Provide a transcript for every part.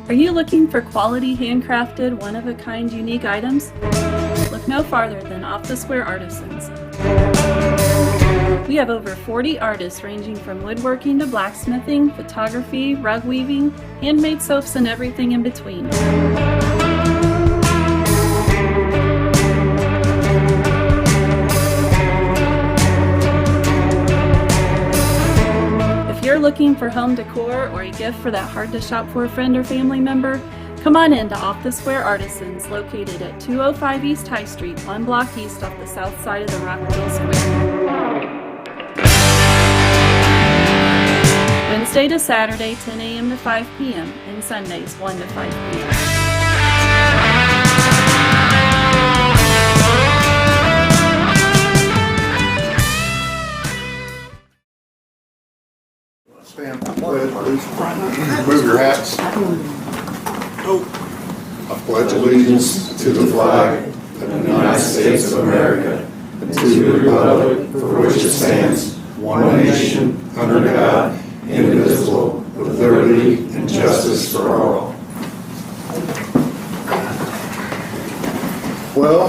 Are you looking for quality, handcrafted, one-of-a-kind, unique items? Look no farther than Off the Square Artisans. We have over 40 artists ranging from woodworking to blacksmithing, photography, rug weaving, handmade soaps, and everything in between. If you're looking for home decor or a gift for that hard-to-shop-for friend or family member, come on in to Off the Square Artisans, located at 205 East High Street, 1 block east off the south side of the Rockville Square. Wednesday to Saturday, 10 a.m. to 5 p.m., and Sundays, 1 to 5 p.m. Stand for the pledge, please. Move your hats. I pledge allegiance to the flag of the United States of America and to the republic for which it stands, one nation, under God, indivisible, with liberty and justice for all. Well,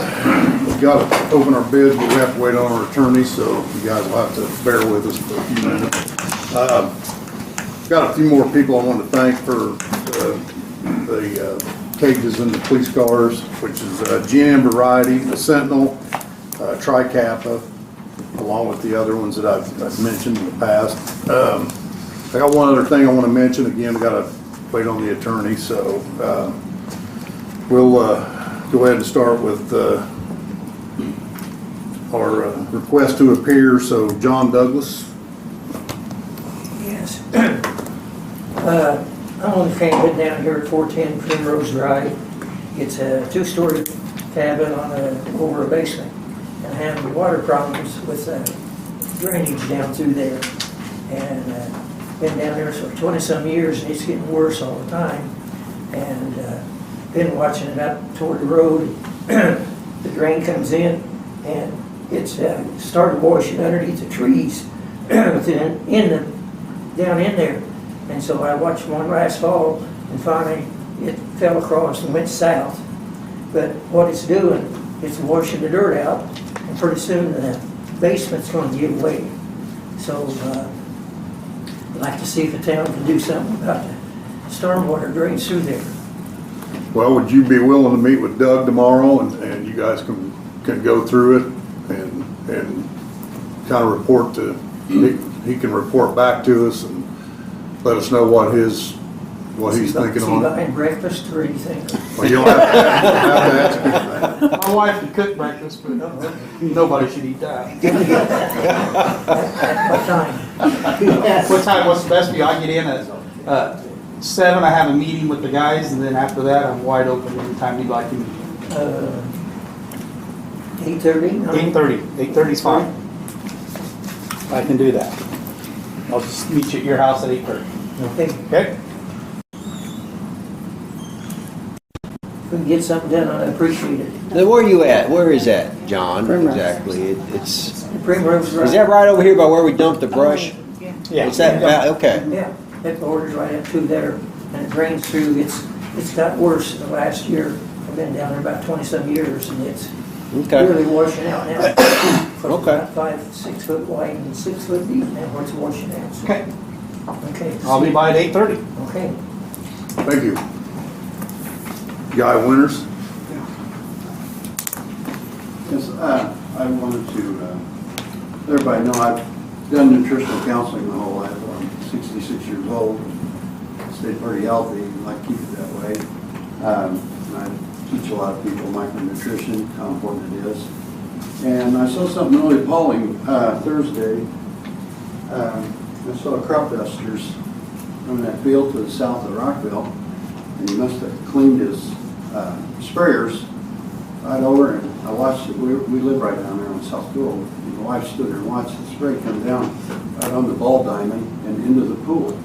we've got to open our bids, but we have to wait on our attorney, so you guys will have to bear with us for a few minutes. Got a few more people I want to thank for the cages in the police cars, which is GM Variety, the Sentinel, Tri-Kappa, along with the other ones that I've mentioned in the past. I got one other thing I want to mention. Again, we got to wait on the attorney, so we'll go ahead and start with our request to appear. So, John Douglas. Yes. I'm on the camping down here at 410 Primrose Drive. It's a two-story cabin over a basement, and having water problems with drainage down through there. And been down there for 20-some years, and it's getting worse all the time. And been watching it out toward the road. The drain comes in, and it's started washing underneath the trees down in there. And so I watched one last fall, and finally it fell across and went south. But what it's doing, it's washing the dirt out, and pretty soon the basement's going to give way. So I'd like to see if the town can do something about the stormwater drains through there. Well, would you be willing to meet with Doug tomorrow, and you guys can go through it and kind of report to, he can report back to us and let us know what he's thinking on it. Buying breakfast or anything? Well, you'll have to ask him that. My wife can cook breakfast, but nobody should eat that. What time? What time, what's the best for you? I get in at 7, I have a meeting with the guys, and then after that, I'm wide open anytime you'd like to meet. 8:30? 8:30, 8:30 is fine. I can do that. I'll just meet you at your house at 8:30. Okay. Okay? If we can get something done, I'd appreciate it. Then where are you at? Where is that, John? Primrose. Exactly. It's Primrose Drive. is that right over here by where we dumped the brush? Yeah. Is that okay? Yeah, that borders right up through there, and it drains through. It's got worse the last year. I've been down there about 20-some years, and it's Okay. really washing out now. From Okay. about 5-6 foot wide and 6 foot deep now where it's washing out. So, Okay. okay. I'll be by at 8:30. Okay. Thank you. Guy Winters. Yes, I wanted to let everybody know I've done nutritional counseling my whole life. I'm 66 years old. Stayed pretty healthy and like to keep it that way. I teach a lot of people micronutrition, how important it is. And I saw something really appalling Thursday. I saw crop dusters from that field to the south of Rockville, and he must have cleaned his sprayers right over, and I watched it. We live right down there on South Gould. My wife stood there and watched the spray come down right on the ball diamond and into the pool.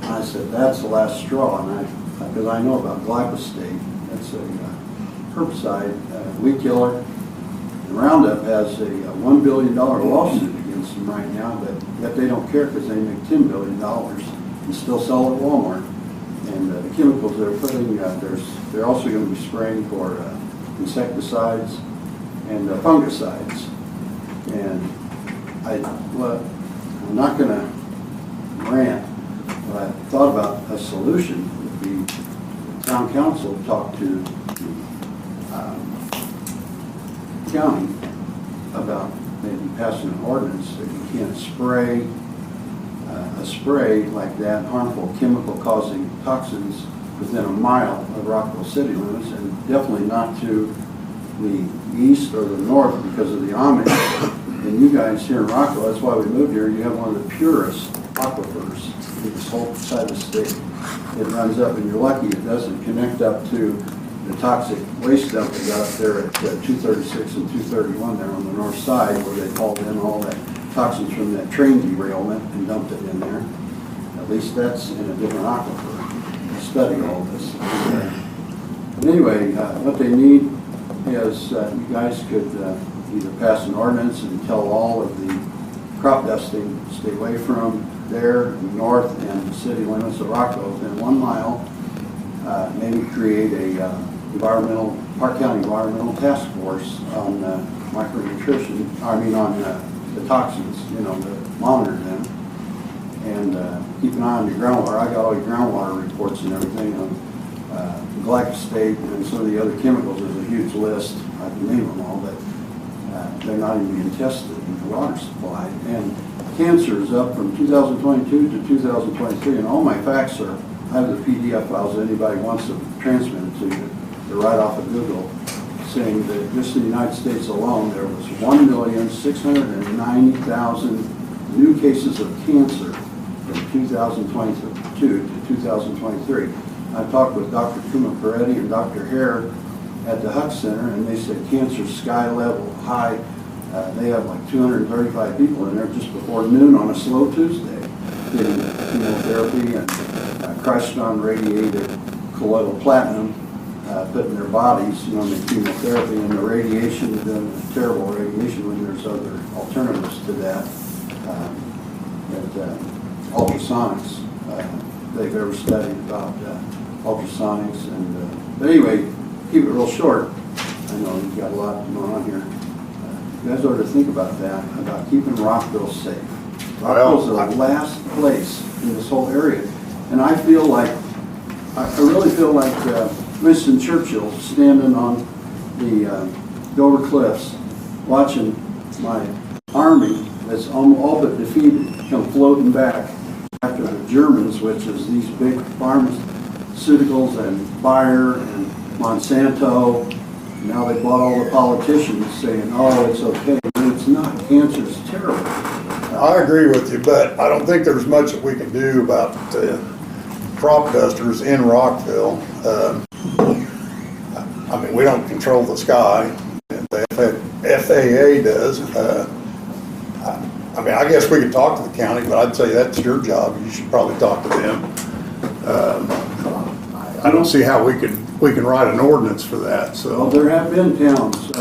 And I said, that's the last straw, and because I know about glyphosate. That's a herbicide, weed killer. And Roundup has a $1 billion lawsuit against them right now, but yet they don't care because they make $10 billion and still sell at Walmart. And the chemicals they're putting, they're also going to be spraying for insecticides and fungicides. And I'm not going to rant, but I thought about a solution would be the town council talk to the county about maybe passing an ordinance that you can't spray a spray like that, harmful chemical causing toxins within a mile of Rockville city limits, and definitely not to the east or the north because of the Amish. And you guys here in Rockville, that's why we moved here, you have one of the purest aquifers in this whole side of the state. It runs up, and you're lucky it doesn't connect up to the toxic waste dump they got up there at 236 and 231 there on the north side, where they hauled in all that toxins from that train derailment and dumped it in there. At least that's in a different aquifer. Study all this. But anyway, what they need is you guys could either pass an ordinance and tell all of the crop dusting stay away from there, north and the city limits of Rockville within 1 mile. Maybe create a Park County Environmental Task Force on micronutrition, on the toxins, to monitor them. And keep an eye on your groundwater. I got all your groundwater reports and everything on glyphosate and some of the other chemicals. There's a huge list. I can name them all, but they're not even being tested in the water supply. And cancer is up from 2022 to 2023, and all my facts are, I have the PDF files if anybody wants to transmit it to you. They're right off of Google, saying that just in the United States alone, there was 1,690,000 new cases of cancer from 2022 to 2023. I talked with Dr. Kuma Peretti and Dr. Hare at the Huck Center, and they said cancer sky level high. They have like 235 people in there just before noon on a slow Tuesday getting chemotherapy and Crystron radiated colloidal platinum put in their bodies, the chemotherapy and the radiation, the terrible radiation when there's other alternatives to that. Ultrasonics, they've ever studied about ultrasonics. But anyway, keep it real short. I know you've got a lot going on here. You guys ought to think about that, about keeping Rockville safe. Rockville's the last place in this whole area. And I feel like, I really feel like Winston Churchill standing on the Dover Cliffs watching my army that's all but defeated come floating back after the Germans, which is these big pharmaceuticals and Bayer and Monsanto. Now they bought all the politicians saying, oh, it's okay. But it's not. Cancer is terrible. I agree with you, but I don't think there's much that we can do about crop dusters in Rockville. We don't control the sky. The FAA does. I guess we could talk to the county, but I'd say that's your job. You should probably talk to them. I don't see how we can write an ordinance for that, Well, so. there have been towns,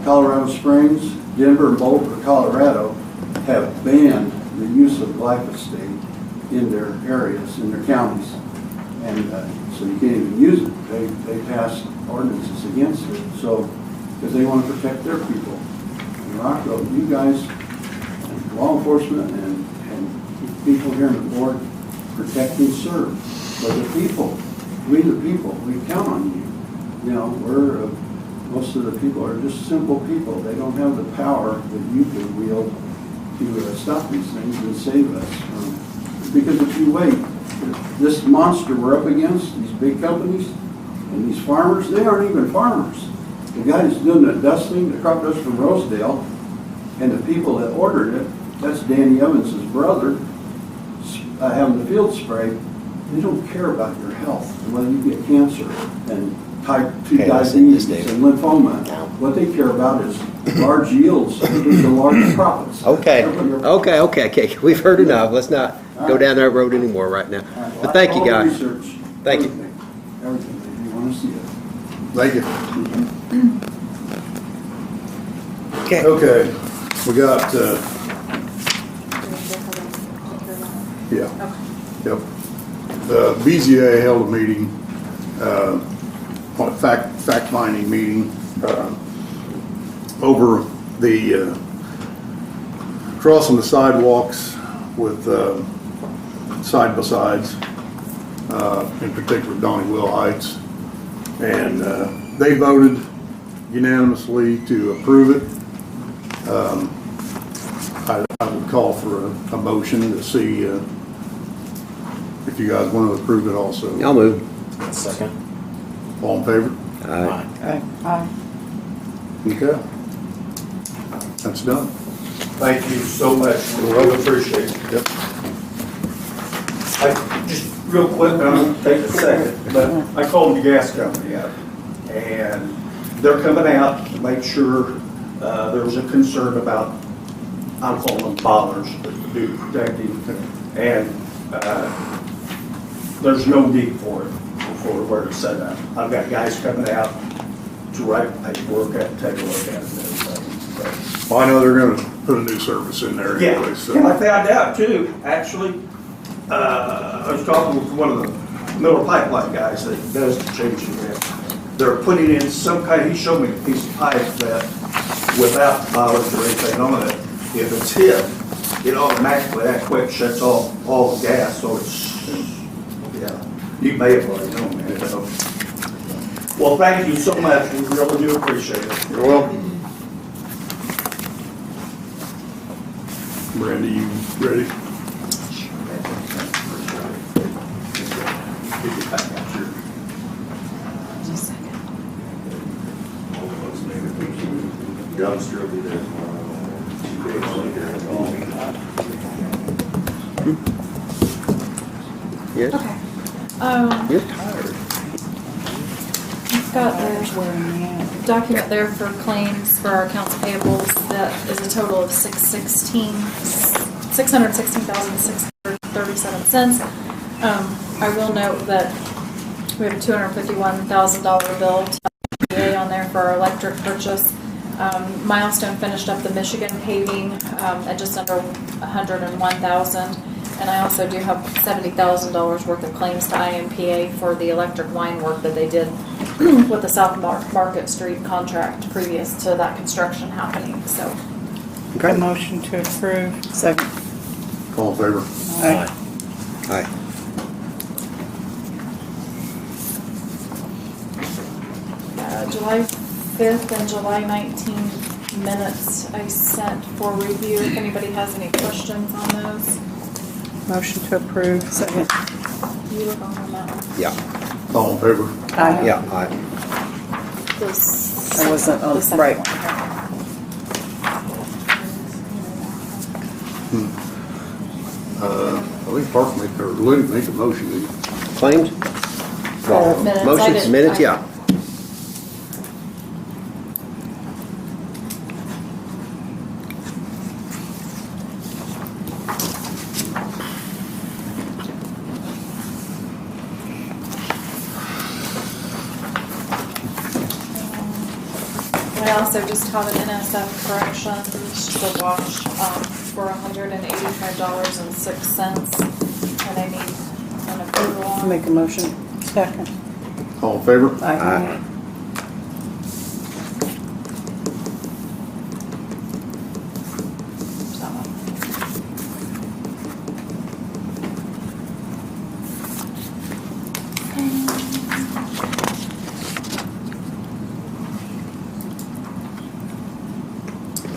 Colorado Springs, Denver, and Boulder, Colorado, have banned the use of glyphosate in their areas, in their counties. And so you can't even use it. They pass ordinances against it, so, because they want to protect their people. In Rockville, you guys, law enforcement and people here on the board, protect and serve. But the people, we count on you. Most of the people are just simple people. They don't have the power that you can wield to stop these things and save us. Because if you wait, this monster we're up against, these big companies and these farmers, they aren't even farmers. The guy that's doing the dusting, the crop dust from Rosedale, and the people that ordered it, that's Danny Evans' brother, having the field sprayed. They don't care about your health and whether you get cancer and type 2 diabetes and lymphoma. What they care about is large yields and the large profits. Okay. We've heard enough. Let's not go down that road anymore right now. But thank you, All the guys. research, Thank you. everything, if you want to see it. Thank you. Okay. Okay, we got, yeah, yep. the BZA held a meeting, fact-finding meeting, over the, crossing the sidewalks with, side-by-sides, in particular Donnie Will Heights. And, they voted unanimously to approve it. I would call for a motion to see, if you guys want to approve it also. I'll move. Second. All in favor? Aye. Aye. Okay. That's done. Thank you so much. We really appreciate it. Yep. Just real quick, I'm gonna take a second, but I called the gas company up, and they're coming out to make sure, there's a concern about, I'm calling them bollers, but to be protecting, and, there's no need for it, for where it's set up. I've got guys coming out to write paperwork and take a look at it and everything, so. Well, I know they're gonna put a new service in there Yeah, anyway, so. and I found out too, actually, I was talking with one of the Miller Pipeline guys that does the changing there. They're putting in some kind, he showed me a piece of pipe that without bollards or anything on it, if it's hit, it automatically that quick shuts off all the gas, so it's yeah, you may have already known that. So. Well, thank you so much, we really do appreciate it. You're welcome. Brandy, you ready? Dumpster will be there. Yes? Okay. You're tired. I've got the document there for claims for our accounts payables. That is a total of $616,637. I will note that we have a $251,000 bill to PA on there for our electric purchase. Milestone finished up the Michigan paving at just under $101,000. And I also do have $70,000 worth of claims to IMPA for the electric line work that they did with the South Market Street contract previous to that construction happening, so. Okay. Motion to approve. Second. All in favor? Aye. Aye. July 5th and July 19th minutes I sent for review. If anybody has any questions on those, Motion to approve. Second. you look on that one. Yeah. All in favor? Aye. Yeah, aye. The I wasn't on- the second right. one. I think Park made, or Lou made a motion. didn't he? Claims? Well, Minutes, I motions, didn't- minutes, I- yeah. I also just have an NSF correction, it's just a wash, for $185.06, and I need an approval on. Make a motion. Second. All in favor? Aye.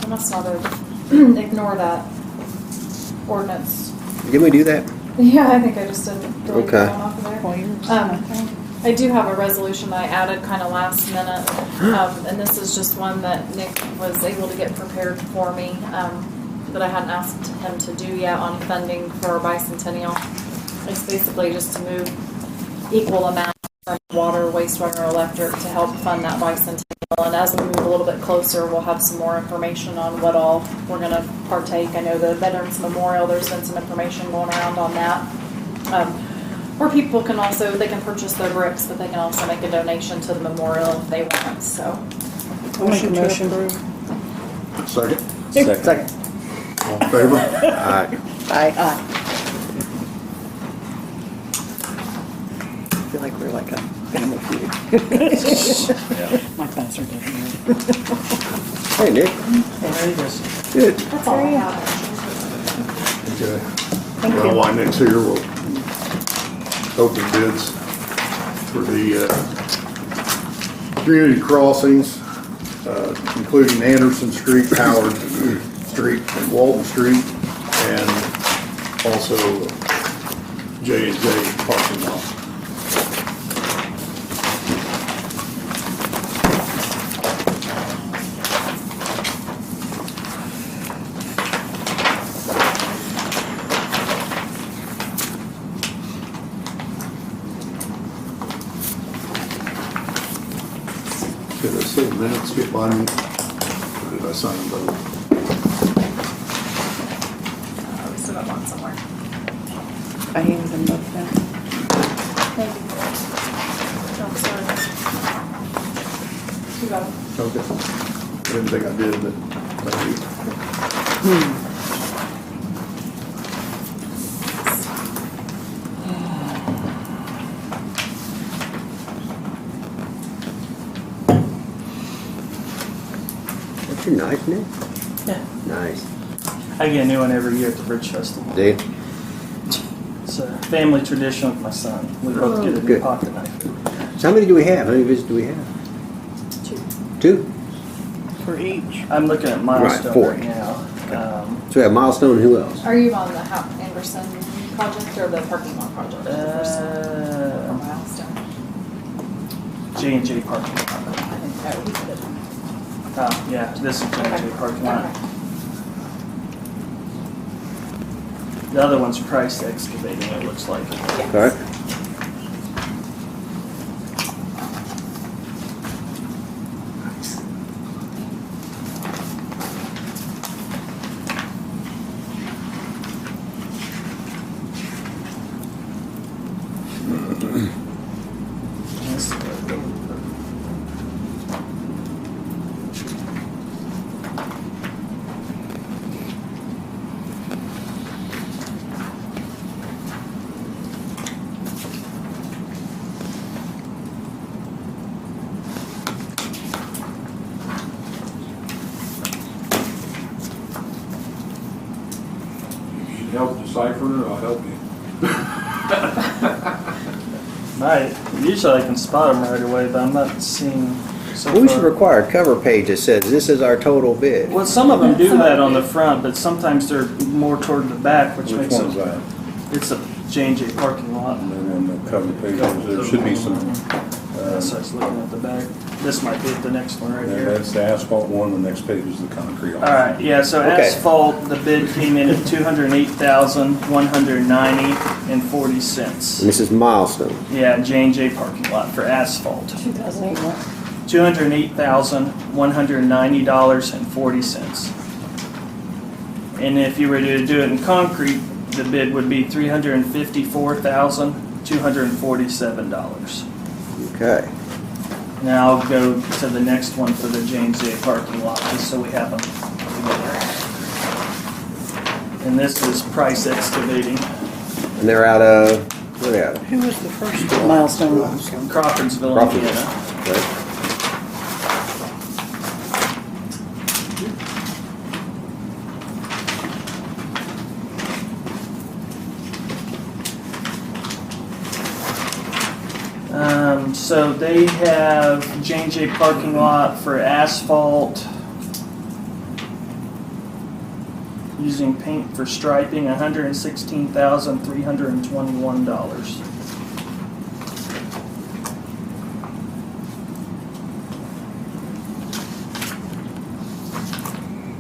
I must not have, ignore that ordinance. Didn't we do that? Yeah, I think I just didn't delete Okay. that one off of there. Well, you're I do have a resolution I added kind of last minute, and this is just one that Nick was able to get prepared for me, that I hadn't asked him to do yet on funding for our bicentennial. It's basically just to move equal amount from water, wastewater, electric to help fund that bicentennial. And as we move a little bit closer, we'll have some more information on what all we're gonna partake. I know the Veterans Memorial, there's been some information going around on that. Or people can also, they can purchase their bricks, but they can also make a donation to the memorial if they want, so. Motion to approve. Second? Second. All in favor? Aye. Aye. feel like we're like a family feud. My buzzer doesn't work. Hey, Nick. Good. That's all I have. Okay. Well, while Nick's here, we'll open bids for the community crossings, including Anderson Street, Howard Street, and Walton Street, and also J&J parking lot. Did I say minutes get by me? Or did I sign them both? We still got one somewhere. I handed them both down. Thank you. Oh, sorry. You got them. Okay. I didn't think I did, but thank you. That's your knife, Nick? Yeah. Nice. I get a new one every year at the Bridge Festival. Do you? It's a family tradition with my son. We both get a new Good. pocket knife. So how many do we have? How many visits do we have? Two? For each. I'm looking at Milestone four. right now. So we have Milestone and who else? Are you on the Anderson project or the parking lot project? The first one. Or Milestone? J&J parking lot. I think that would be good. Yeah, this is J&J Okay. parking lot. Okay. The other one's Price Excavating, it looks like. Yes. All right. This- Need help deciphering it, I'll help you. Usually I can spot them right away, but I'm not seeing so We should far. require a cover page that says, this is our total bid. Well, some of them do that on the front, but sometimes they're more toward the back, which Which makes one's it, that? it's a J&J parking lot. And then on the cover page, there should be some, So I was looking at the back. This might be the next one right here. that's the asphalt one, the next page is the concrete. All right, yeah, so Okay. asphalt, the bid came in at $208,190.40. And this is Milestone. Yeah, J&J parking lot for asphalt. 2008 what? $208,190.40. And if you were to do it in concrete, the bid would be $354,247. Okay. Now I'll go to the next one for the J&J parking lot, just so we have them together. And this is Price Excavating, And they're out of, where are they out of? Who was the first one? Milestone. Crawfordsville, Crawford. Indiana. Right. So they have J&J parking lot for asphalt, using paint for striping, $116,321.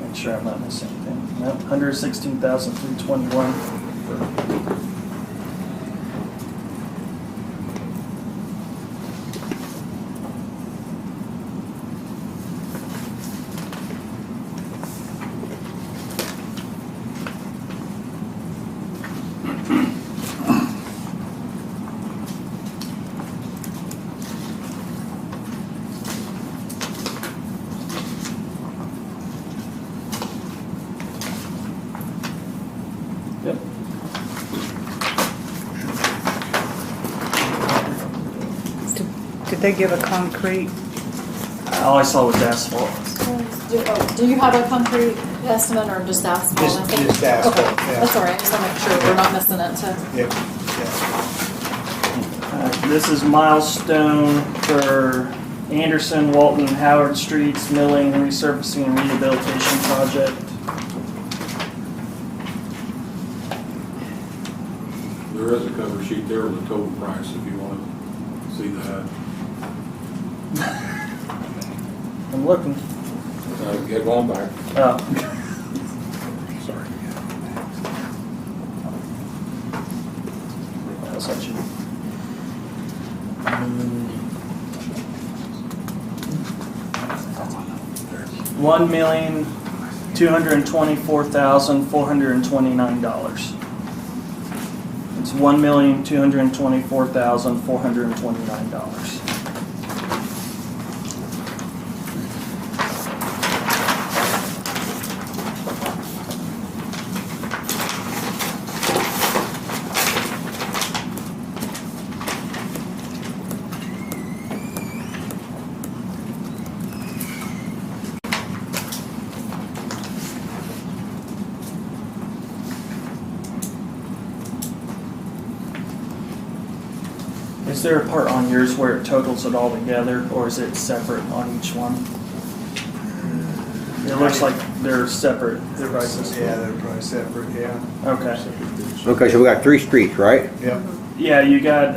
Make sure I'm not missing anything. Nope, $116,321. Yep. they give a concrete? All I saw was asphalt. Do you have a concrete estimate or just asphalt? Just- I think- just asphalt, Okay, yeah. that's all right, just want to make sure we're not missing it to. Yep. This is milestone for Anderson, Walton, and Howard Streets milling, resurfacing, and rehabilitation project. There is a cover sheet there with the total price if you want to see that. I'm looking. Get going back. Oh, Sorry. that's what you. $1,224,429. It's $1,224,429. Is there a part on yours where it totals it all together, or is it separate on each one? It looks like they're separate prices. Yeah, they're probably separate, yeah. Okay. Okay, so we got 3 streets, right? Yep. Yeah, you got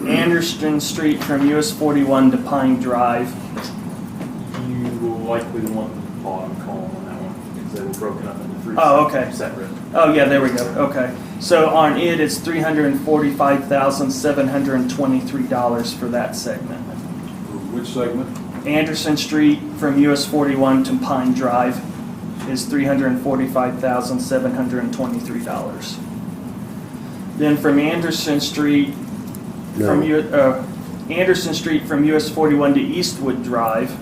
Anderson Street from US 41 to Pine Drive. You will likely want the bottom column on that one, because they were broken up into 3 Oh, okay. separate. Oh, yeah, there we go. Okay. So on it's $345,723 for that segment. Which segment? Anderson Street from US 41 to Pine Drive is $345,723. Then from Anderson Street from Anderson Street from US 41 to Eastwood Drive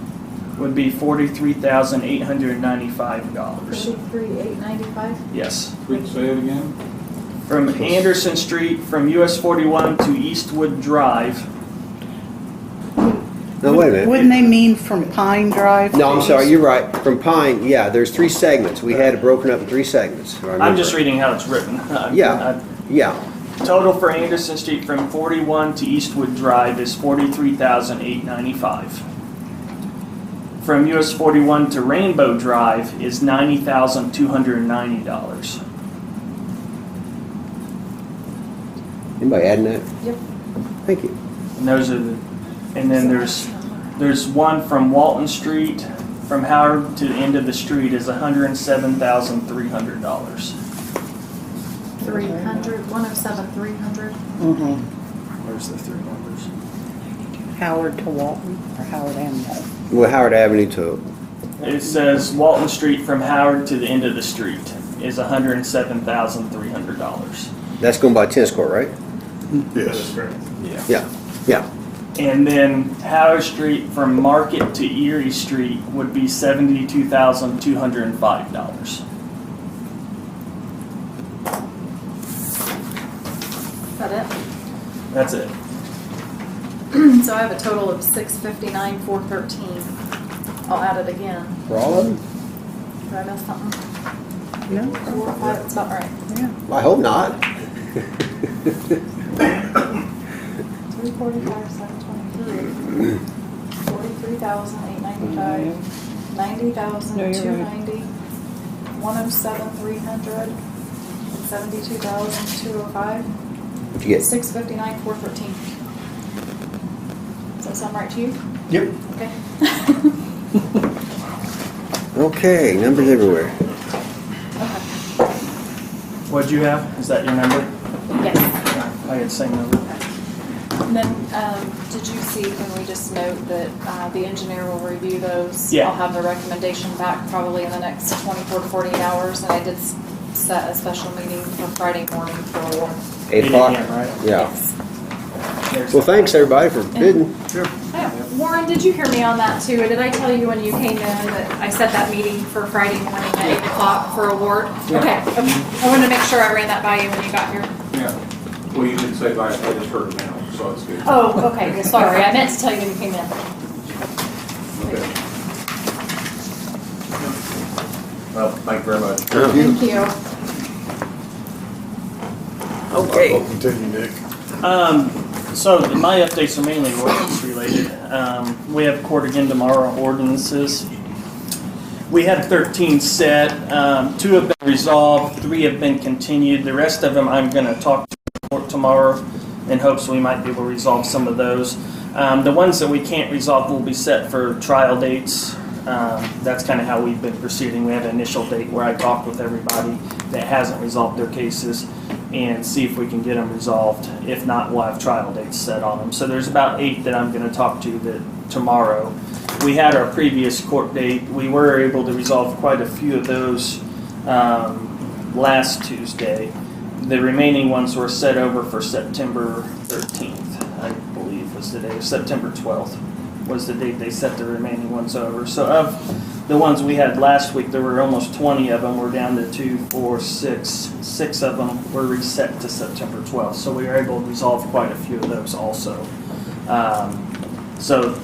would be $43,895. 33,895. Yes. Quick, say it again. From Anderson Street from US 41 to Eastwood Drive. No, wait a minute. Wouldn't they mean from Pine Drive? No, I'm to sorry, East- you're right. From Pine, yeah, there's 3 segments. We had it broken up in 3 segments. if I I'm remember. just reading how it's written. Yeah. Yeah. Total for Anderson Street from 41 to Eastwood Drive is $43,895. From US 41 to Rainbow Drive is $90,290. Anybody adding that? Yep. Thank you. And those are the, and then there's one from Walton Street from Howard to the end of the street is $107,300. 300, 107, 300. Mhm. Where's the 3 numbers? Howard to Walton, or Howard and Walton? Well, Howard Avenue to, It says Walton Street from Howard to the end of the street is $107,300. that's going by tennis court, right? Yes. Yeah. Yeah. And then Howard Street from Market to Erie Street would be $72,205. Is that it? That's it. So I have a total of 659,413. I'll add it again. For all of them? Did I miss something? No. 4 or 5, it's about right. I hope not. 345, 723. 43,895. 90,290. 107,300. And 72,205. What'd you get? 659,413. Does that sound right to you? Yep. Okay. Okay, numbers everywhere. What'd you have? Is that your number? Yes. I had the same number. And then, did you see, can we just note that the engineer will review those? Yeah. I'll have the recommendation back probably in the next 24 to 48 hours, and I did set a special meeting for Friday morning for award. 8 o'clock? a.m., right? Yeah. Yes. Well, thanks everybody for bidding. Oh, Warren, did you hear me on that too? Did I tell you when you came in that I set that meeting for Friday morning at 8 o'clock for award? Okay, I wanted to make sure I ran that by you when you got here. Yeah. Well, you didn't say by, I just heard it now, so. saw the schedule. Oh, okay, well, sorry, I meant to tell you when you came in. Okay. Well, thank you very much. Thank you. Okay. I'll continue, Nick. So my updates are mainly ordinance related. We have court again tomorrow on ordinances. We had 13 set, 2 have been resolved, 3 have been continued. The rest of them I'm gonna talk to the court tomorrow in hopes we might be able to resolve some of those. The ones that we can't resolve will be set for trial dates. That's kind of how we've been proceeding. We have an initial date where I talked with everybody that hasn't resolved their cases and see if we can get them resolved. If not, we'll have trial dates set on them. So there's about 8 that I'm going to talk to tomorrow. We had our previous court date. We were able to resolve quite a few of those last Tuesday. The remaining ones were set over for September 13th, I believe was the day. September 12th was the date they set the remaining ones over. So of the ones we had last week, there were almost 20 of them. We're down to 2, 4, 6. 6 of them were reset to September 12th. So we were able to resolve quite a few of those also. So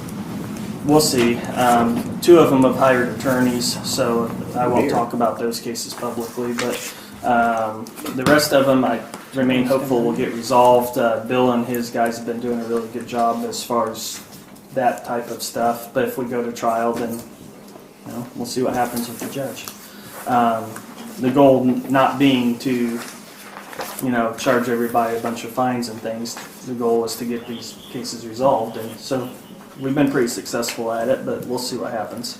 we'll see. 2 of them have hired attorneys, so I won't talk about those cases publicly. But the rest of them, I remain hopeful will get resolved. Bill and his guys have been doing a really good job as far as that type of stuff. But if we go to trial, then we'll see what happens with the judge. The goal not being to, charge everybody a bunch of fines and things. The goal is to get these cases resolved, and so we've been pretty successful at it. But we'll see what happens.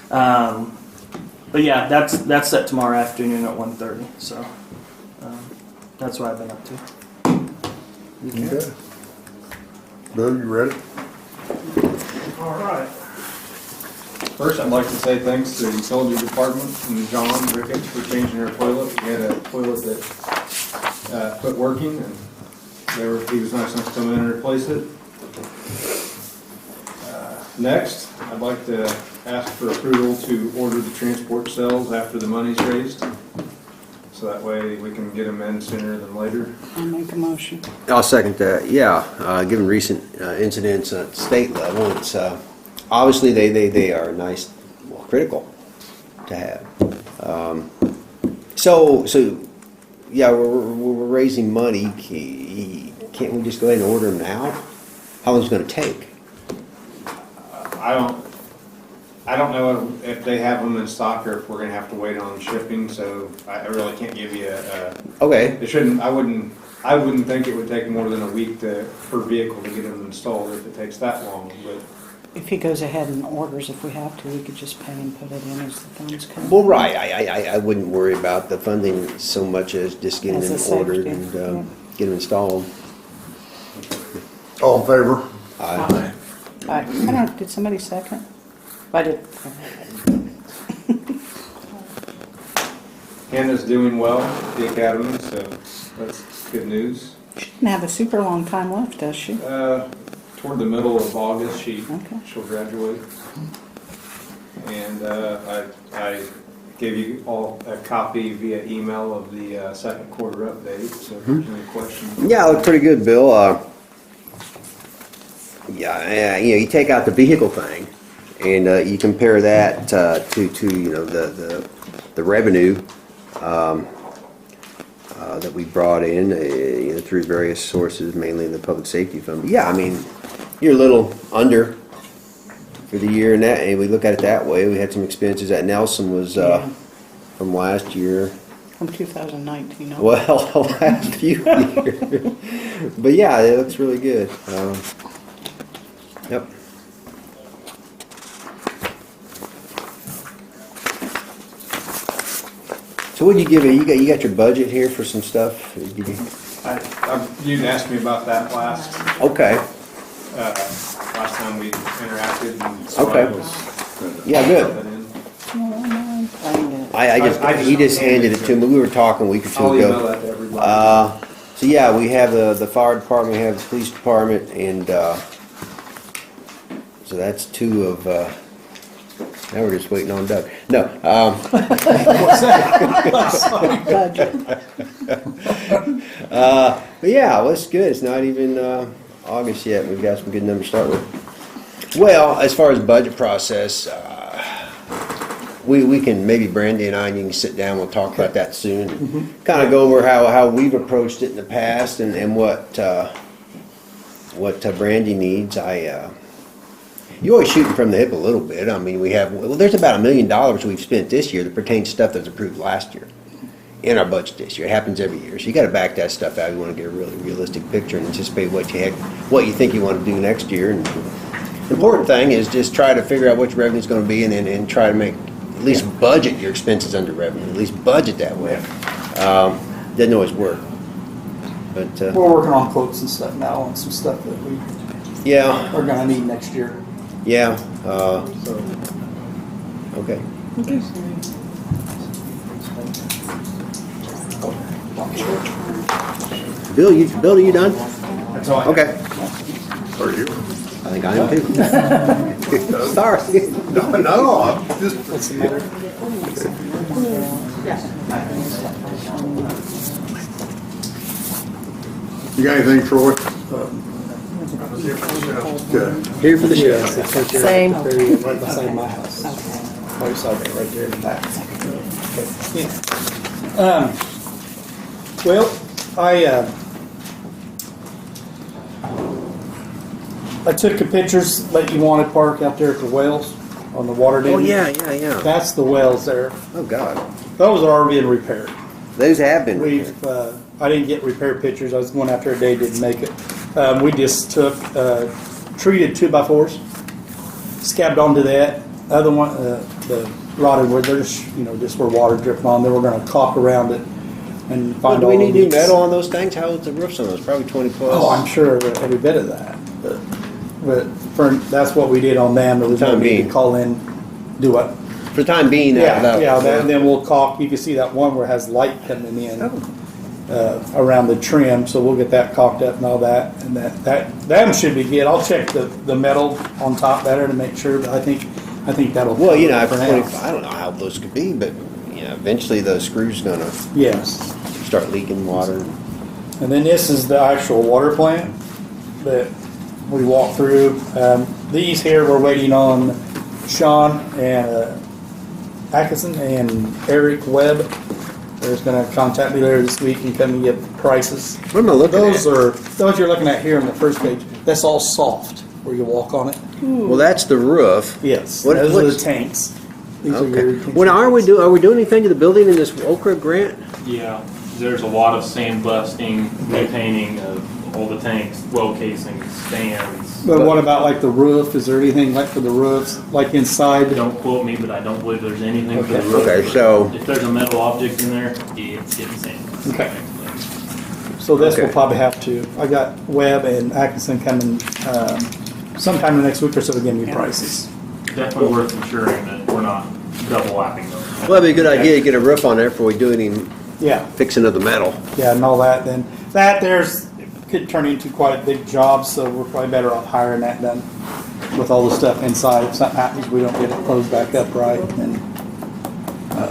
But yeah, that's set tomorrow afternoon at 1:30. So that's what I've been up to. Okay. Bill, you ready? All right. First, I'd like to say thanks to the utility department and John Ricketts for changing their toilet. We had a toilet that quit working, and he was nice enough to come in and replace it. Next, I'd like to ask for approval to order the transport cells after the money's raised, so that way we can get them in sooner than later. I'll make a motion. I'll second that. Yeah, given recent incidents at state level, it's obviously they are nice, well, critical to have. So yeah, we're raising money. Can't we just go ahead and order them now? How long is it going to take? I don't know if they have them in stock or if we're gonna have to wait on shipping, so I really can't give you Okay. it shouldn't, I wouldn't think it would take more than a week per vehicle to get them installed if it takes that long, but. If he goes ahead and orders, if we have to, we could just pay and put it in as the funds come. Well, right. I wouldn't worry about the funding so much as just getting As a them ordered safety, and yeah. get them installed. All in favor? Aye. I don't know, did somebody second? I did. Hannah's doing well at the academy, so that's good news. She didn't have a super long time left, does she? Toward the middle of August, Okay. she'll graduate. And I gave you all a copy via email of the second quarter update, so if there's any questions. Yeah, it looked pretty good, Bill. Yeah, you take out the vehicle thing, and you compare that to the revenue that we brought in through various sources, mainly in the public safety fund. Yeah, I mean, you're a little under for the year, and we look at it that way. We had some expenses at Nelson was from last year. From 2019. Well, the last few years, but yeah, it looks really good. Yep. So what did you give it? You got your budget here for some stuff? You asked me about that last time we interacted. And so Okay. I was- Yeah, good. He just handed it to me. We were talking a week or two I'll ago. email that to everybody. So yeah, we have the fire department, we have the police department, and so that's 2 of. Now we're just waiting on Doug. No. Budget. But yeah, well, it's good. It's not even August yet. We've got some good numbers to start with. Well, as far as budget process, we can, maybe Brandy and I, and you can sit down, we'll talk about that soon. Kind of go over how we've approached it in the past and what Brandy needs. You're always shooting from the hip a little bit. I mean, there's about $1 million we've spent this year that pertains to stuff that was approved last year in our budget this year. It happens every year. So you got to back that stuff out. You want to get a really realistic picture and anticipate what you think you want to do next year. And the important thing is just try to figure out what your revenue's going to be and try to make, at least budget your expenses under revenue. At least budget that way. Doesn't always work. But We're working on quotes and stuff now on some stuff that we yeah, are gonna need next year. yeah. So Okay. Bill, are you done? That's all I have. Okay. Are you? I think I am too. Sorry. No, I'm just. what's the matter? You got anything, Troy? Okay. Here for the show. Yes, it's right there. Same. Right beside my house. Oh, you saw that right there in the back. Yeah. Well, I took the pictures that you wanted park out there at the wells on the water dam. Oh, yeah. That's the wells there. Oh, God. Those are already being repaired. Those have been. We've, I didn't get repair pictures. I was going after a day, didn't make it. We just took treated 2x4s, scabbed onto that. Other one, the rotted wood, they're just where water dripping on. Then we're going to caulk around it and Well, find do all we the need new leaks. metal on those things? How old's the roofs on those? Probably 20 plus. Oh, I'm sure every bit of that. But that's what we did on them. There was no Time need being. to call in, do what? For the time being, And then we'll caulk. You can see that one where it has light coming in around the trim, so we'll get that caulked up and all that. And that should be good. I'll check the metal on top better to make sure, but I think that'll. Well, for now. I don't know how those could be, but eventually the screw's gonna Yes. start leaking water. And then this is the actual water plant that we walked through. These here, we're waiting on Sean and Atkinson and Eric Webb. They're going to contact me later this week and come and get prices. What am I looking Those at? those you're looking at here on the first page. That's all soft where you walk on it. Well, that's the roof. Yes, What- those are the what's- tanks. These are Okay. your Well, are we doing anything to the building in this Oak Brook grant? Yeah, there's a lot of sand busting, repainting of all the tanks, well casings, stands. But what about like the roof? Is there anything like for the roofs, like inside? Don't quote me, but I don't believe there's anything for the Okay. roof. Okay, so- If there's a metal object in there, it's getting sanded. Okay. So this Okay. will probably have to. I got Webb and Atkinson coming sometime in the next week or so to give me prices. Definitely worth ensuring that we're not double lapping those. Well, that'd be a good idea to get a roof on there before we do any Yeah, fixing of the metal. yeah, and all that. Then could turn into quite a big job, so we're probably better off hiring that done with all the stuff inside. If something happens, we don't get it closed back up right. And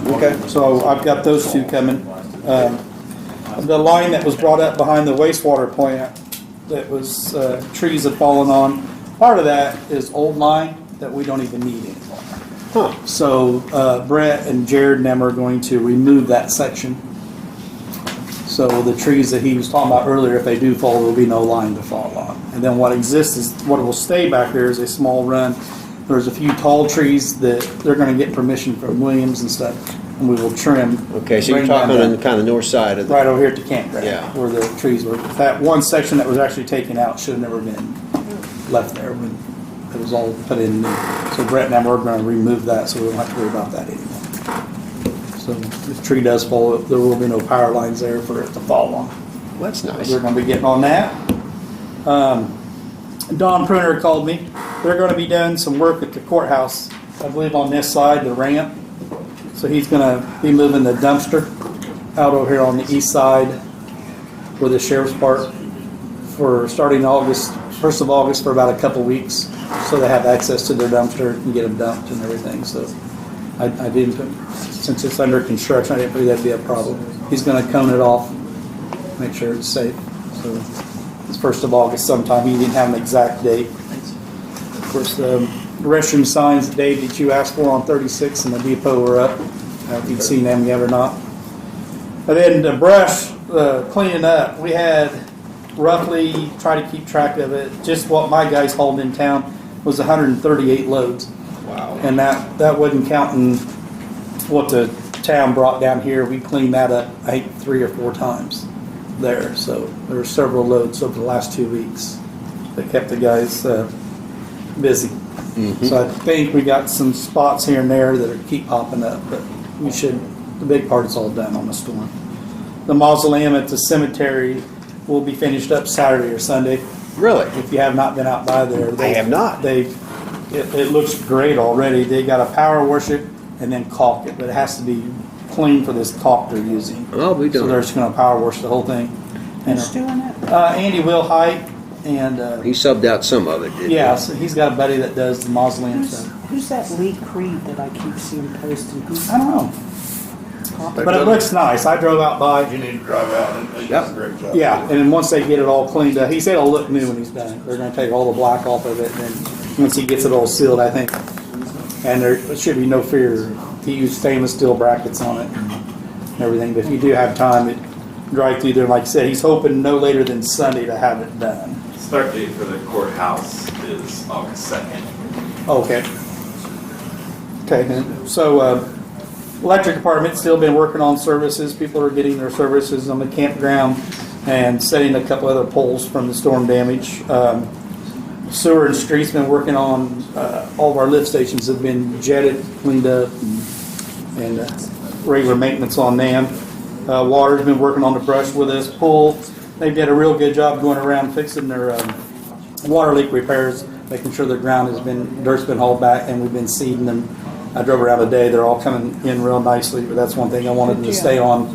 Okay. so I've got those two coming. The line that was brought up behind the wastewater plant, that was trees had fallen on. Part of that is old line that we don't even need anymore. Huh. So Brett and Jared and them are going to remove that section. So the trees that he was talking about earlier, if they do fall, there will be no line to fall on. And then what exists is, what will stay back there is a small run. There's a few tall trees that they're going to get permission from Williams and stuff, and we will trim. Okay, so you're bring them talking on down. the kind of north side of the. Right over here at the campground. Yeah. Where the trees were. That one section that was actually taken out should have never been left there when it was all put in new. So Brett and I are going to remove that so we don't have to worry about that anymore. So if the tree does fall, there will be no power lines there for it to fall on. Well, that's nice. We're going to be getting on that. Don Pruner called me. They're going to be doing some work at the courthouse, I believe on this side, the ramp. So he's going to be moving the dumpster out over here on the east side where the sheriff's park for starting August, 1st of August for about a couple weeks. So they have access to their dumpster and get them dumped and everything. So I didn't, since it's under construction, I didn't believe that'd be a problem. He's going to cone it off, make sure it's safe. So It's 1st of August sometime. He didn't have an exact date. Of course, the restroom signs, Dave, that you asked for on 36 and the depot were up. I don't know if you've seen them yet or not. And then the brush cleaning up, we had roughly, try to keep track of it, just what my guys hauled in town was 138 loads. Wow. And that wasn't counting what the town brought down here. We cleaned that up, I think, 3 or 4 times there. So there were several loads over the last 2 weeks that kept the guys busy. Mm-hmm. So I think we got some spots here and there that are keep popping up, but we should, the big part is all done on the storm. The mausoleum at the cemetery will be finished up Saturday or Sunday. Really? If you have not been out by there. I have not. It looks great already. They got a power worship and then caulk it, but it has to be clean for this caulk they're using. Oh, we So done. they're just gonna power wash the whole thing. And Who's doing it? Andy Wilhite and, He subbed out some of it, didn't he? yeah, so he's got a buddy that does the mausoleum stuff. Who's that Lee Creed that I keep seeing posting? I don't know, but it looks nice. I drove out by. You need to drive out and they do a great job. Yeah, and then once they get it all cleaned up, he said it'll look new when he's done. They're gonna take all the black off of it, and then once he gets it all sealed, I think, and there should be no fear. He used stainless steel brackets on it and everything, but if you do have time, drive through there. Like I said, he's hoping no later than Sunday to have it done. Start date for the courthouse is August 2nd. Okay. Okay, then, so, electric department's still been working on services. People are getting their services on the campground and setting a couple other poles from the storm damage. Sewer and streets been working on, all of our lift stations have been jetted, cleaned up, and regular maintenance on them. Water's been working on the brush with us. Pool, they did a real good job going around fixing their water leak repairs, making sure the ground has been, dirt's been hauled back, and we've been seeding them. I drove around today, they're all coming in real nicely, but that's one thing I wanted them to stay on,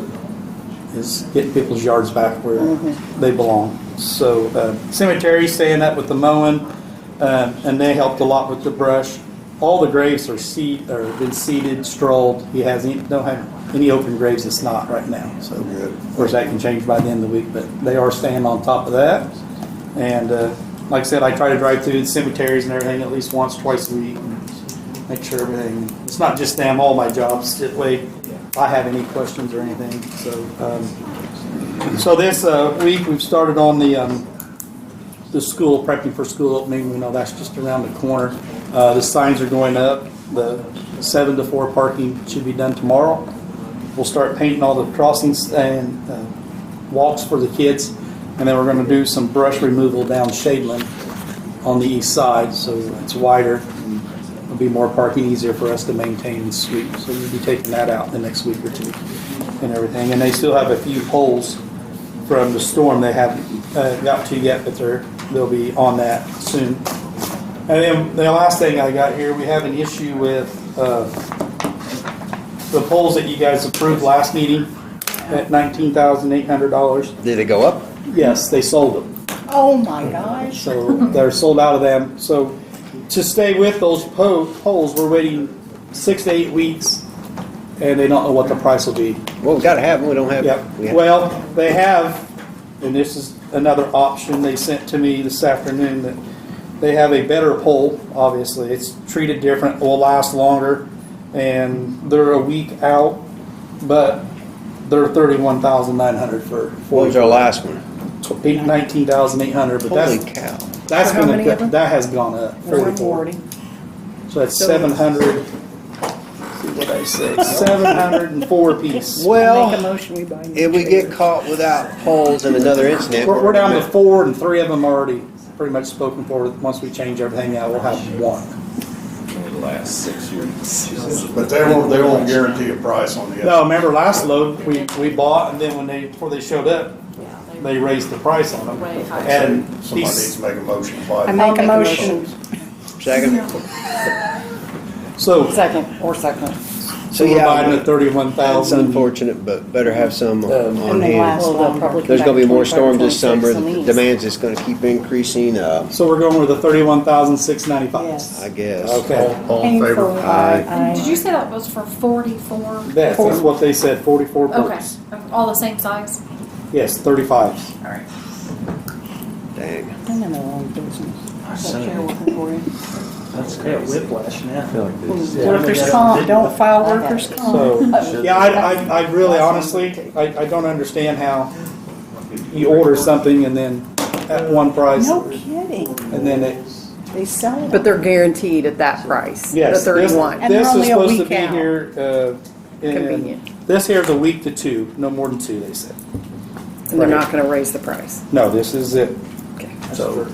is getting people's yards back where they belong. So cemetery staying up with the mowing, and they helped a lot with the brush. All the graves are been seeded, strolled. He don't have any open graves. It's not right now. So of course that can change by the end of the week, but they are staying on top of that. And like I said, I try to drive through the cemeteries and everything at least once, twice a week, and make sure everything. It's not just them. All my jobs. That way, if I have any questions or anything. So this week we've started on the school, prepping for school opening. We know that's just around the corner. The signs are going up. The 7 to 4 parking should be done tomorrow. We'll start painting all the crossings and walks for the kids, and then we're going to do some brush removal down Shadeland on the east side, so it's wider. And there'll be more parking, easier for us to maintain and sweep. So we'll be taking that out the next week or two and everything. And they still have a few poles from the storm they haven't got to yet, but they'll be on that soon. And then the last thing I got here, we have an issue with the poles that you guys approved last meeting at $19,800. Did it go up? Yes, they sold them. Oh my gosh. So they're sold out of them. So to stay with those poles, we're waiting 6 to 8 weeks, and they don't know what the price will be. Well, we gotta have them. We don't have Yep. them. Well, they have, and this is another option they sent to me this afternoon, that they have a better pole, obviously. It's treated different, will last longer, and they're a week out, but they're $31,900 for What was our last one? 19,800, but Holy that's cow. that's For how many of them? that has gone up. 140. So that's 700. See what I say? 704 piece. Make a Well, motion, we buy new if we get chairs. caught without poles in another incident. We're down to 4, and 3 of them are already pretty much spoken for. Once we change everything out, we'll have 1. The last 6 years. But they won't guarantee a price on the. No, remember last load we bought, and then before they showed up, they raised the price on them. Way high. And Somebody needs to make a motion. I make a motion. Second. so Second. So we're yeah, buying at it's 31,000. unfortunate, but better have some on And they hand. last longer. There's gonna be more storms this 25, summer. 26 on The these. demand's just gonna keep increasing, So we're going with the 31,695. Yes. I guess. Okay. All in favor? Painful. Aye. Did you say that was for 44? That's what they said. 44 Okay, perks. all the same size? Yes, 35s. All right. Dang. I'm in the wrong business. I've got chair working for you. That's whiplash now. Workers' comp, don't file workers' comp. So, yeah, I really honestly, I don't understand how you order something and then at one price, No kidding. and then it, They sell it. But they're guaranteed at that price, the yes, this, 31. And they're this is only a supposed to week be out. here, Convenient. this here's a week to 2, no more than 2, they said. And they're not gonna raise the price. No, this is it. Okay. So,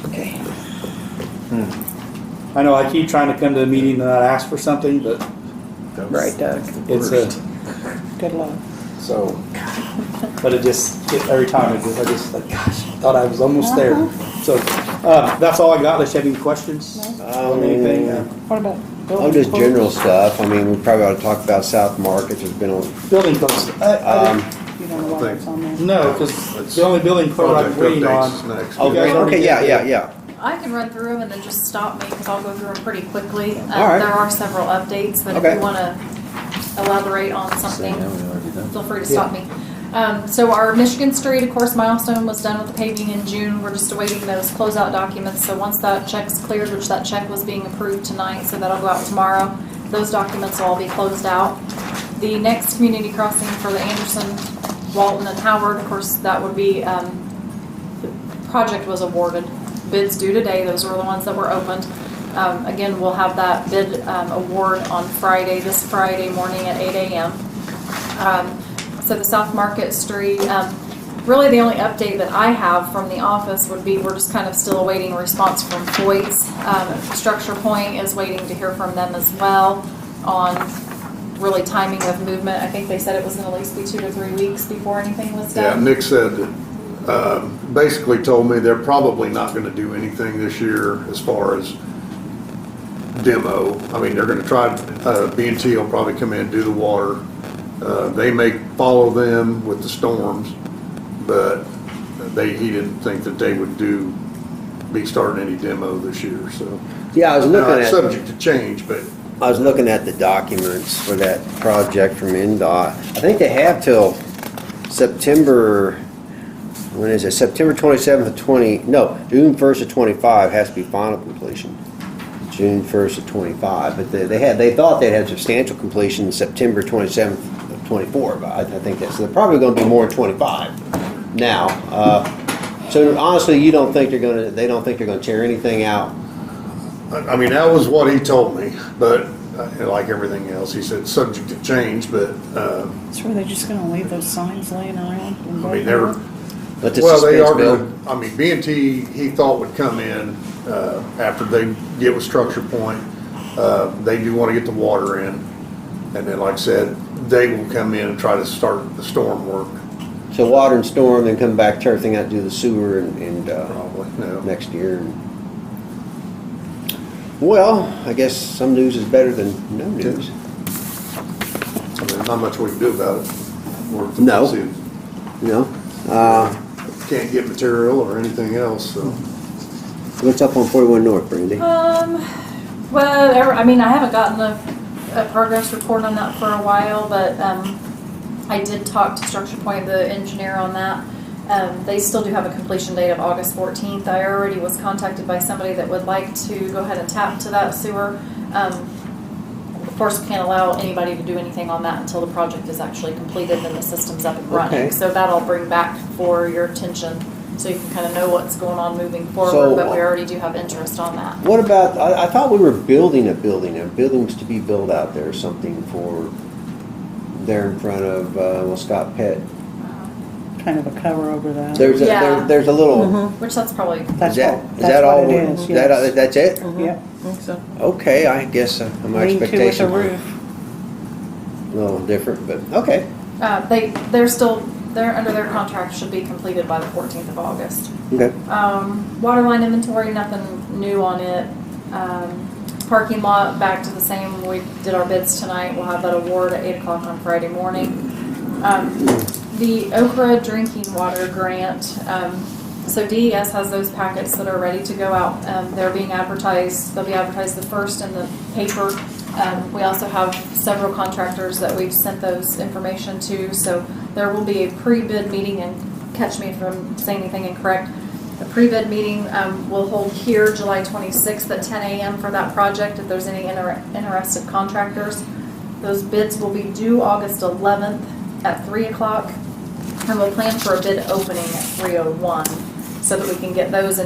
Okay. I know I keep trying to come to a meeting and not ask for something, but Right, Doug. it's Good luck. so, but it just, every time I just like, gosh, I thought I was almost there. So, that's all I got. Unless you have any questions on anything. What about Oh, building just codes? general stuff. I mean, we probably ought to talk about South Market. There's been a, Building codes. You don't know why that's on there? No, because the only building code I'm Project waiting on. updates next. oh, You guys already okay, did yeah, that. yeah. I can run through them and then just stop me because I'll go through them pretty quickly. All right. There are several updates, but if Okay. you want to elaborate on something, feel free to stop me. So our Michigan Street, of course, milestone was done with the paving in June. We're just awaiting those closeout documents. So once that check's cleared, which that check was being approved tonight, so that'll go out tomorrow, those documents will all be closed out. The next community crossing for the Anderson, Walton, and Howard, of course, that would be, the project was awarded. Bids due today, those were the ones that were opened. Again, we'll have that bid award on Friday, this Friday morning at 8 a.m. So the South Market Street, really the only update that I have from the office would be we're just kind of still awaiting a response from Foyt's. Structure Point is waiting to hear from them as well on really timing of movement. I think they said it was going to at least be 2 to 3 weeks before anything was Yeah, done. Nick said that, basically told me they're probably not gonna do anything this year as far as demo. I mean, they're gonna try, B&T will probably come in and do the water. They may follow them with the storms, but he didn't think that they would be starting any demo this year, so. Yeah, I was Now, looking it's at, subject to change, but I was looking at the documents for that project from NDOT. I think they have till September, when is it? September 27th of June 1st of 25 has to be final completion. June 1st of 25, but they thought they'd have substantial completion September 27th of 24, but I think that's, so they're probably gonna be more in 25 now. So honestly, they don't think they're gonna tear anything out. I mean, that was what he told me, but like everything else, he said subject to change, but, So are they just gonna leave those signs laying around? in I both mean, they're, Let the well, they suspense are build. gonna, I mean, B&T, he thought would come in, after they get with Structure Point. They do wanna get the water in, and then, like I said, they will come in and try to start the storm work, So water and storm, then come back, tear everything out, do the sewer and probably, no. next year. Well, I guess some news is better than no news. I mean, not much we can do about it. No. See, You know, can't get material or anything else, so. what's up on 41 North, Brandy? Well, I mean, I haven't gotten a progress report on that for a while, but I did talk to Structure Point, the engineer, on that. They still do have a completion date of August 14th. I already was contacted by somebody that would like to go ahead and tap to that sewer. Of course, we can't allow anybody to do anything on that until the project is actually completed and the system's up and running. Okay. So that I'll bring back for your attention so you can kind of know what's going on moving forward, So, but we already do have interest on that. What about, I thought we were building a building's to be built out there, something for, there in front of, Scott Pett. Kind of a cover over that. There's a, Yeah. there's a little, Which that's probably, That's is all, that that's all? what it is, yes. That's it? Yep, I think so. Okay, I guess my Lean to with a expectations were roof. a little different, but, okay. they're under their contract, should be completed by the 14th of August. Okay. Water line inventory, nothing new on it. Parking lot, back to the same, we did our bids tonight, we'll have that award at 8 o'clock on Friday morning. The Okra drinking water grant, so DES has those packets that are ready to go out. They're being advertised, they'll be advertised the first in the paper. We also have several contractors that we've sent those information to, so there will be a pre-bid meeting in catch me if I'm saying anything incorrect. The pre-bid meeting will hold here July 26th at 10 a.m. for that project if there's any interested contractors. Those bids will be due August 11th at 3 o'clock, and we'll plan for a bid opening at 3:01 so that we can get those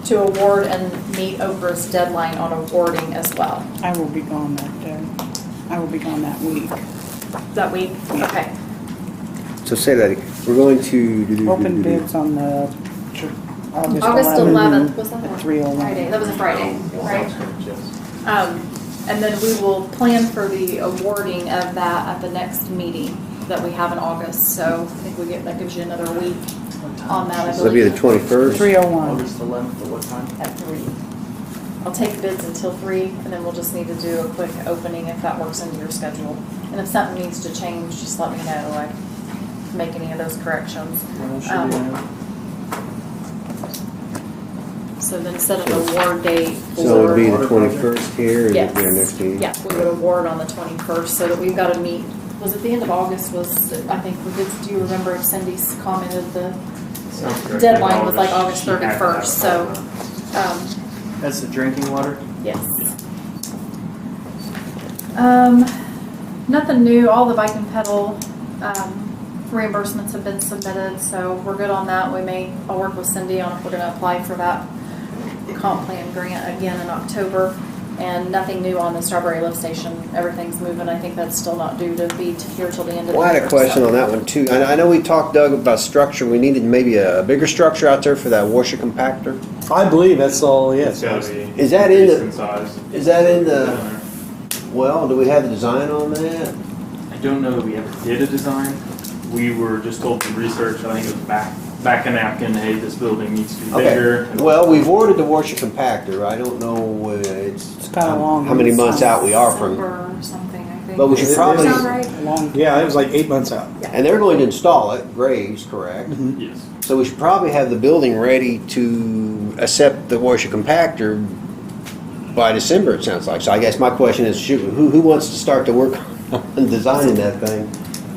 to award and meet Oprah's deadline on awarding as well. I will be gone that day. I will be gone that week. That week? Okay. So say that, again. We're going to. Open bids on the August 11th, was that at a 3:01. Friday? That was a Friday, right? And then we will plan for the awarding of that at the next meeting that we have in August. So I think that gives you another week on that, I So it'll be the believe. 21st? 3:01. August 11th, at what time? At 3. I'll take bids until 3, and then we'll just need to do a quick opening if that works into your schedule. And if something needs to change, just let me know. I can make any of those corrections. So then set an award date for. So it'd be the 21st here, and it'd be our next meeting? Yeah, we would award on the 21st, so that we've got to meet, was it the end of August I think, do you remember if Cindy's commented the deadline was like August 31st, so, That's the drinking water? yes. Nothing new, all the bike and pedal, reimbursements have been submitted, so we're good on that. I'll work with Cindy on if we're gonna apply for that comp plan grant again in October. And nothing new on the Strawberry Lift Station. Everything's moving. I think that's still not due to be here till the end of the year. Well, I had a question on that one too. I know we talked, Doug, about structure. We needed maybe a bigger structure out there for that washer compactor. I believe that's all, yes. It's gotta be Is that in decent the, size. is that in the, well, do we have the design on that? I don't know that we ever did a design. We were just told through research, I think it was back a napkin, hey, this building needs to be bigger. Well, we've ordered the washer compactor. I don't know, it's kinda long. how many months out we are from. December or something, I think. But we should Does that probably- sound right? Yeah, it was like 8 months out. And they're going to install it, Graves, correct? Yes. So we should probably have the building ready to accept the washer compactor by December, it sounds like. So I guess my question is, who wants to start to work on designing that thing?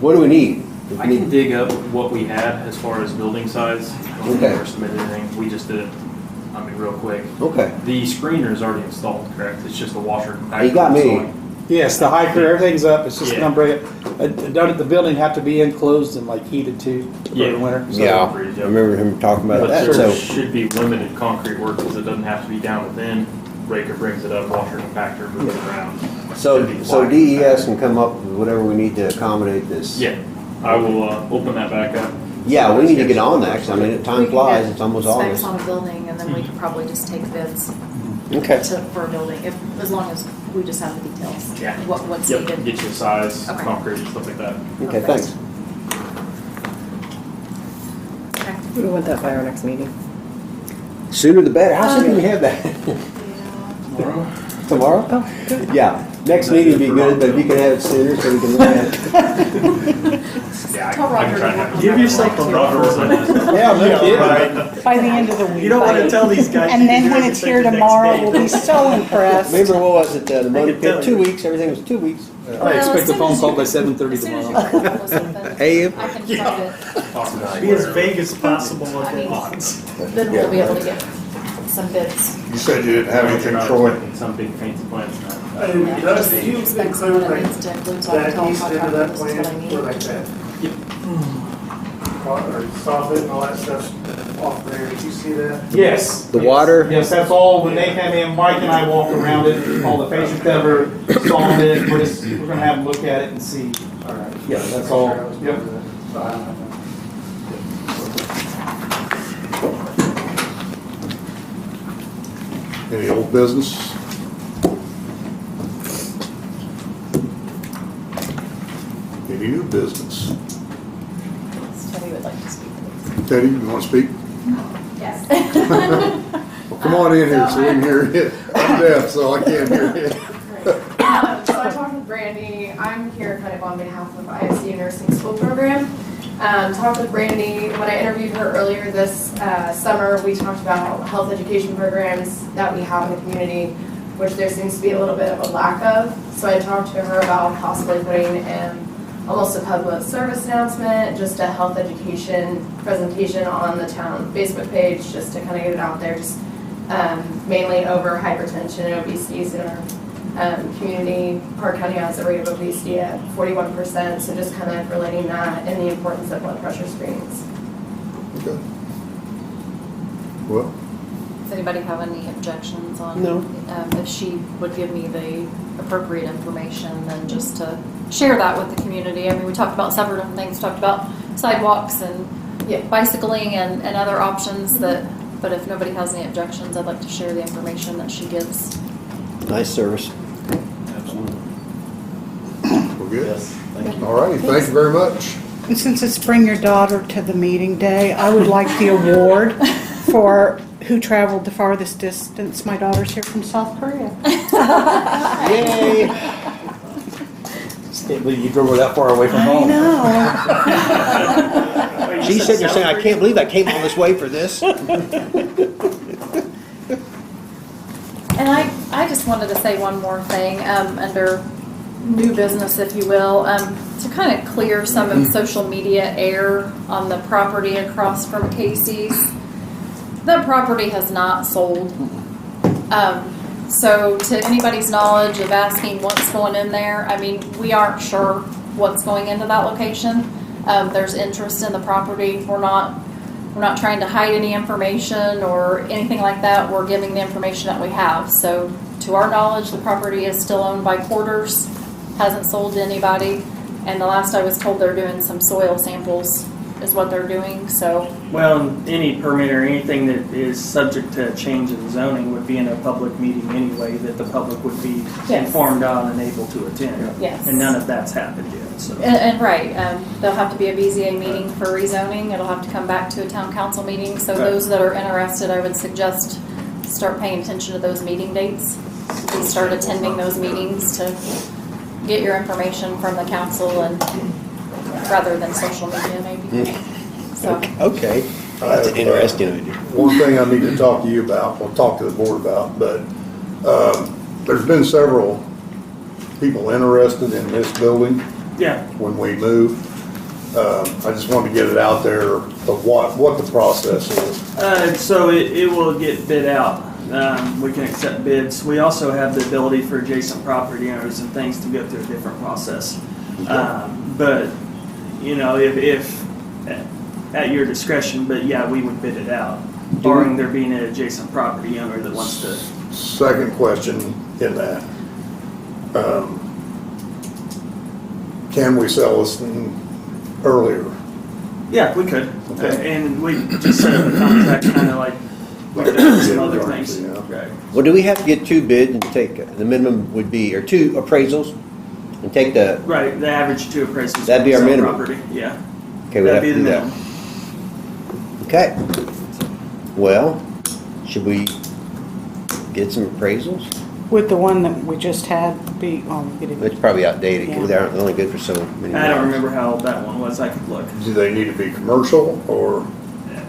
What do we need? I can dig up what we had as far as building size. I don't think we Okay. ever submitted anything. We just did it, real quick. Okay. The screener is already installed, correct? It's just a washer compactor. You got me. installing. Yes, the hiker, everything's up. It's just Yeah. gonna bring it. Down the building have to be enclosed and like heated too for Yeah. the winter. So- Yeah, I remember him talking about But that, there so. should be limited concrete work because it doesn't have to be down within. Raker brings it up, washer compactor, move it around. So Should be wide. DES can come up with whatever we need to accommodate this. Yeah, I will open that back up. Yeah, we need to get on that, 'cause I mean, We time can flies, get it's almost Specs August. on a building, and then we can probably just take bids Okay. for a building, as long as we just have the details. Yeah. What's Yep, needed. get you a size, Okay. concrete, stuff like that. Okay, thanks. Okay. We want that by our next meeting. Sooner the better. How soon can we have that? Tomorrow? Tomorrow? Oh, good. Yeah, next meeting would be good, but if you can have it sooner so we can look at it. Yeah, Tell I can Roger try to to. work on Give that yourself one, a too. buffer. Yeah, no kidding. Right. By the end of the week. You don't want to tell these guys. And you then can do when it's everything here the next tomorrow, day. we'll be so impressed. Remember, what was it, the month, tell 2 you. weeks, everything was 2 weeks. I expect a phone call by 7:30 As soon as tomorrow. you come up with something, AM? I can try Be as vague as possible I with mean, it. then we'll be able to get some bids. You said you didn't have anything, You're not Troy? expecting some big fancy plans. No. Yeah, Does just you specs include what it like needs to include, so I can that tell east end of contractor that this is what I plan, need. or like that? Yep. Or soffit and all that stuff's off there, did you see that? Yes. The water? Yes, that's all. When they come in, Mike and I walk around it, all the facial cover, saw it. We're gonna have them look at it and see. All right. Yeah, that's all. Yep. So I don't know. Any old business? Any new business? Teddy would like to speak, please. Teddy, you want to speak? Yes. Well, come on in here so we can hear you. I'm deaf, so I can't hear you. So I talked with Brandy. I'm here kind of on behalf of ISU Nursing School Program. Talked with Brandy. When I interviewed her earlier this summer, we talked about health education programs that we have in the community, which there seems to be a little bit of a lack of. So I talked to her about possibly putting almost a public service announcement, just a health education presentation on the town Facebook page, just to kind of get it out there, just mainly over hypertension and obesity in our community. Park County has a rate of obesity at 41%, so just kind of relating that and the importance of blood pressure screenings. Okay. Well, Does anybody have any objections on? No. If she would give me the appropriate information, then just to share that with the community. I mean, we talked about several different things. We talked about sidewalks and bicycling and other options that, but if nobody has any objections, I'd like to share the information that she gives. Nice service. we're good? Yes. All right, thank you very much. And since it's Bring Your Daughter to the Meeting Day, I would like the award for who traveled the farthest distance. My daughter's here from South Korea. Yay! Just can't believe you drove her that far away from I home. know. She's sitting there saying, I can't believe I came all this way for this. And I just wanted to say one more thing, under new business, if you will, to kind of clear some of social media air on the property across from Casey's. That property has not sold. So to anybody's knowledge of asking what's going in there, I mean, we aren't sure what's going into that location. There's interest in the property. We're not trying to hide any information or anything like that. We're giving the information that we have. So to our knowledge, the property is still owned by Porters, hasn't sold to anybody. And the last I was told, they're doing some soil samples is what they're doing, so. Well, any permit or anything that is subject to change in zoning would be in a public meeting anyway, that the public would be Yes. informed on and able to attend. Yes. And none of that's happened yet, so. And right, there'll have to be a BZA meeting for rezoning. It'll have to come back to a town council meeting. So Okay. those that are interested, I would suggest start paying attention to those meeting dates. And start attending those meetings to get your information from the council and rather than social media maybe. So. Okay, that's an interesting idea. One thing I need to talk to you about, we'll talk to the board about, but there's been several people interested in this building Yeah. when we move. I just wanted to get it out there of what the process is. So it will get bid out. We can accept bids. We also have the ability for adjacent property owners and things to go through a different process. But, you know, if at your discretion, but yeah, we would bid it out, barring there being an adjacent property owner that wants to. Second question in that. Can we sell this thing earlier? Yeah, we could. Okay. And we just set up a contract kind of like we did some other things. Right. Well, do we have to get two bids and take, the minimum would be, or two appraisals? And take the, Right, the average two appraisals. That'd be our for sale minimum. Property, yeah. okay, we'd have That'd to be do the that. minimum. Okay. Well, should we get some appraisals? Would the one that we just had be, It's probably outdated, because Yeah. they're only good for so many I don't miles. remember how old that one was. I could look. Do they need to be commercial or?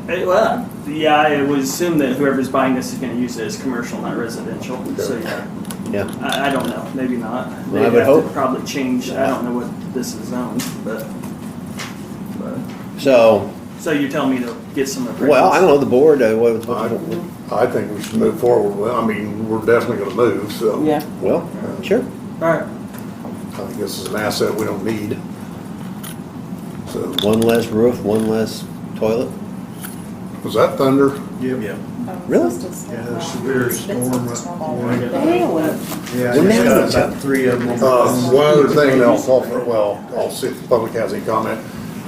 Well, yeah, I would assume that whoever's buying this is going to use it as commercial, not residential. So yeah, Yeah. I don't know. Maybe not. Well, I They'd would have to hope. probably change. I don't know what this is zoned, but So, so you're telling me to get some appraisals? well, I don't know, the board, I think we should move forward. Well, I mean, we're definitely gonna move, so. Yeah. well, sure. All right. I think this is an asset we don't need. So, One less roof, one less toilet. was that thunder? Oh, Really? Yeah, severe storm. Yeah, it's got three of them. One other thing, I'll call for, well, I'll see if the public has any comment.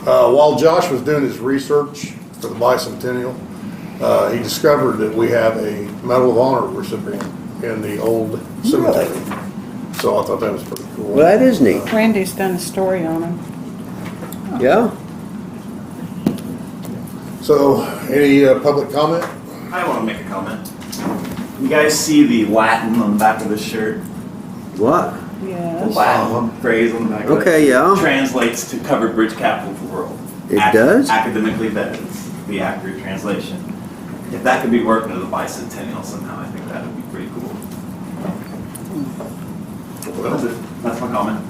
While Josh was doing his research for the bicentennial, he discovered that we have a Medal of Honor recipient in the old cemetery. So I thought that was pretty cool. Well, that is neat. Randy's done a story on him. Yeah? So, any public comment? I want to make a comment. You guys see the Latin on the back of this shirt? What? The Yes. Latin phrase on the back of it? Okay, yeah. Translates to covered bridge capital of the world. It does? Academically vetted. It's the accurate translation. If that could be worked into the bicentennial somehow, I think that would be pretty cool. That's it. That's my comment.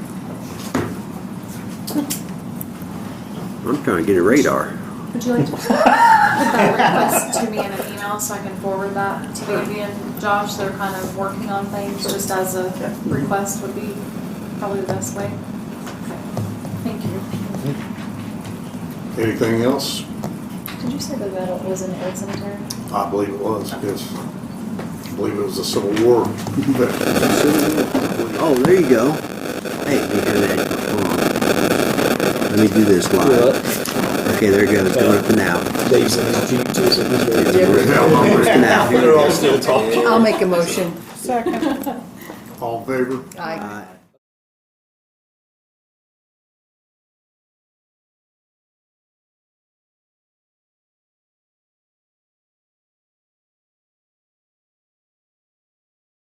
I'm trying to get a radar. Would you like to put that request to me in an email so I can forward that to Andy and Josh? They're kind of working on things, just as a request would be probably the best way. Okay. Thank you. Anything else? Did you say the metal was in the old cemetery? I believe it was, yes. I believe it was a Civil War veteran. Oh, there you go. Hey, hold on. Let me do this live. Okay, there it goes. Going up and out. Dave's in his Jeep too, so he's ready. Up and out. They're all still talking. I'll make a motion. Second. All in favor? Aye. Aye.